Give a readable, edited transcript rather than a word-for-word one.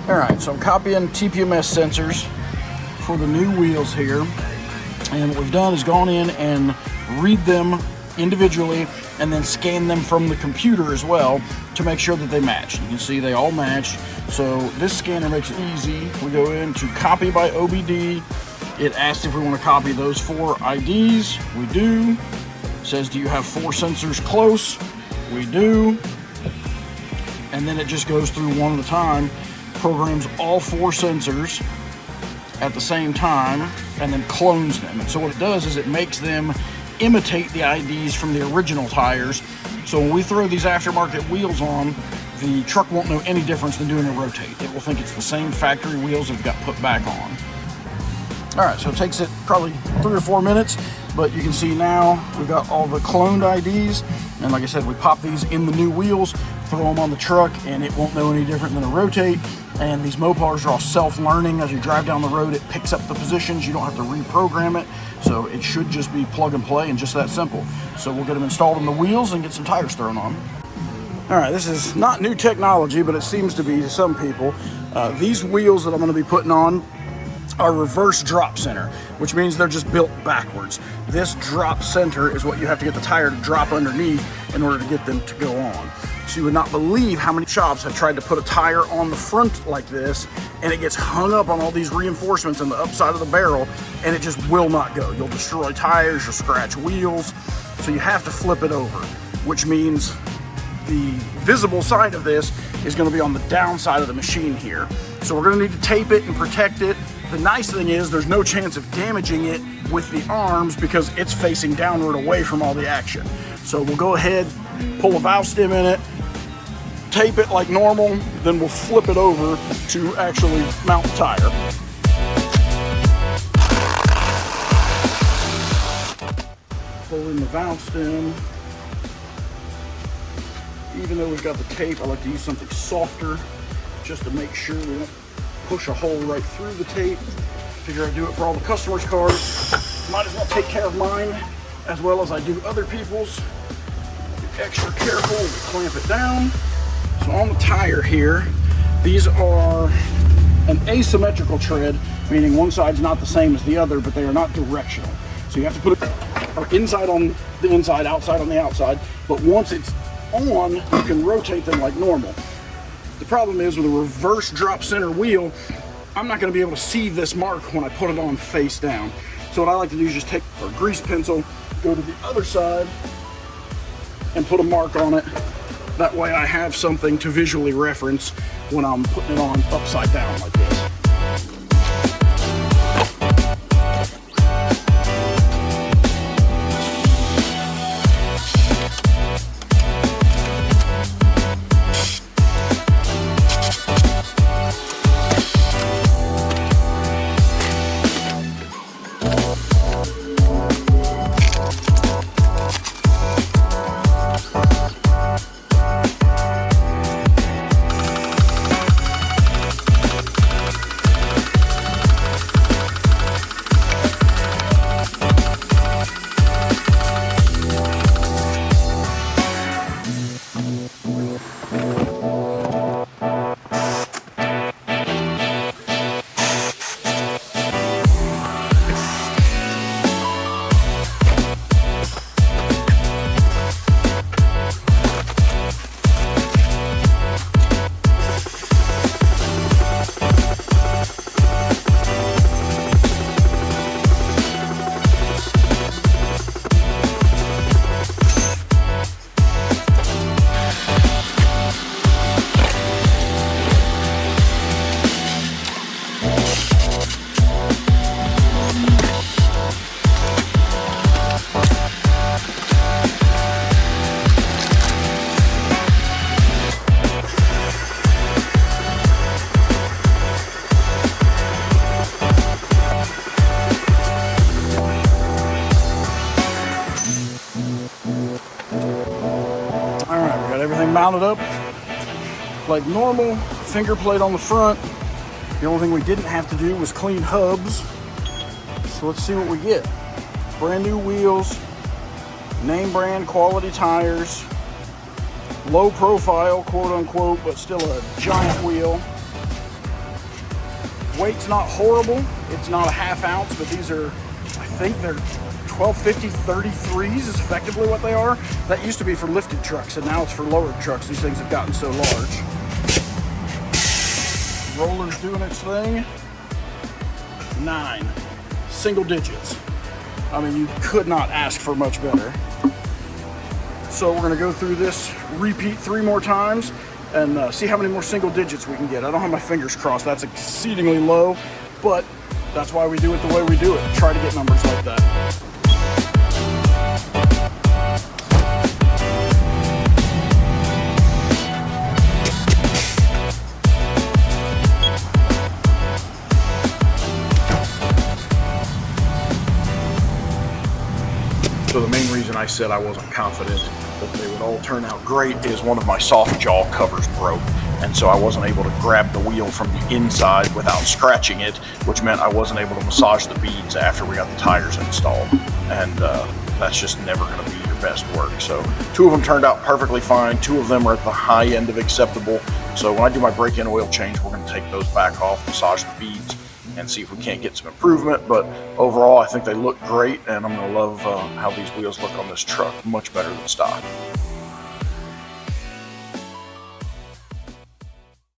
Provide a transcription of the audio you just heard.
All right, so I'm copying TPMS sensors for the new wheels here. And what we've done is gone in and read them individually and then scan them from the computer as well to make sure that they match. You can see they all match. So this scanner makes it easy. We go into copy by OBD. It asks if we want to copy those 4 IDs. We do. It says, do you have 4 sensors close? We do. And then it just goes through one at a time, programs all 4 sensors at the same time, and then clones them. And so what it does is it makes them imitate the IDs from the original tires. So when we throw these aftermarket wheels on, the truck won't know any difference than doing a rotate. It will think it's the same factory wheels that got put back on. All right, so it takes it probably 3 or 4 minutes, but you can see now we've got all the cloned IDs. And like I said, we pop these in the new wheels, throw them on the truck, and it won't know any different than a rotate. And these Mopars are all self-learning. As you drive down the road, it picks up the positions. You don't have to reprogram it. So it should just be plug and play and just that simple. So we'll get them installed on the wheels and get some tires thrown on. All right, this is not new technology, but it seems to be to some people. These wheels that I'm going to be putting on are reverse drop center, which means they're just built backwards. This drop center is what you have to get the tire to drop underneath in order to get them to go on. So you would not believe how many shops have tried to put a tire on the front like this, and it gets hung up on all these reinforcements in the upside of the barrel, and it just will not go. You'll destroy tires, you'll scratch wheels, so you have to flip it over, which means the visible side of this is going to be on the downside of the machine here. So we're going to need to tape it and protect it. The nice thing is there's no chance of damaging it with the arms because it's facing downward away from all the action. So we'll go ahead, pull a valve stem in it, tape it like normal, then we'll flip it over to actually mount the tire. Pull in the valve stem. Even though we've got the tape, I like to use something softer just to make sure we don't push a hole right through the tape. Figure I'd do it for all the customers' cars. Might as well take care of mine as well as I do other people's. Be extra careful to clamp it down. So on the tire here, these are an asymmetrical tread, meaning one side's not the same as the other, but they are not directional. So you have to put it inside on the inside, outside on the outside, but once it's on, you can rotate them like normal. The problem is with a reverse drop center wheel, I'm not going to be able to see this mark when I put it on face down. So what I like to do is just take a grease pencil, go to the other side, and put a mark on it. That way I have something to visually reference when I'm putting it on upside down like this. Mounted up like normal, finger plate on the front. The only thing we didn't have to do was clean hubs. So let's see what we get. Brand new wheels, name brand quality tires, low profile, quote unquote, but still a giant wheel. Weight's not horrible. It's not a ½ ounce, but these are, I think they're 1250 33s is effectively what they are. That used to be for lifted trucks, and now it's for lowered trucks. These things have gotten so large. Roller's doing its thing. 9. Single digits. I mean, you could not ask for much better. So we're gonna go through this, repeat 3 more times, and see how many more single digits we can get. I don't have my fingers crossed. That's exceedingly low, but that's why we do it the way we do it. Try to get numbers like that. So the main reason I said I wasn't confident that they would all turn out great is one of my soft jaw covers broke, and so I wasn't able to grab the wheel from the inside without scratching it, which meant I wasn't able to massage the beads after we got the tires installed, and that's just never going to be your best work. So 2 of them turned out perfectly fine. 2 of them are at the high end of acceptable. So when I do my break-in oil change, we're going to take those back off, massage the beads, and see if we can't get some improvement. But overall, I think they look great, and I'm going to love how these wheels look on this truck. Much better than stock.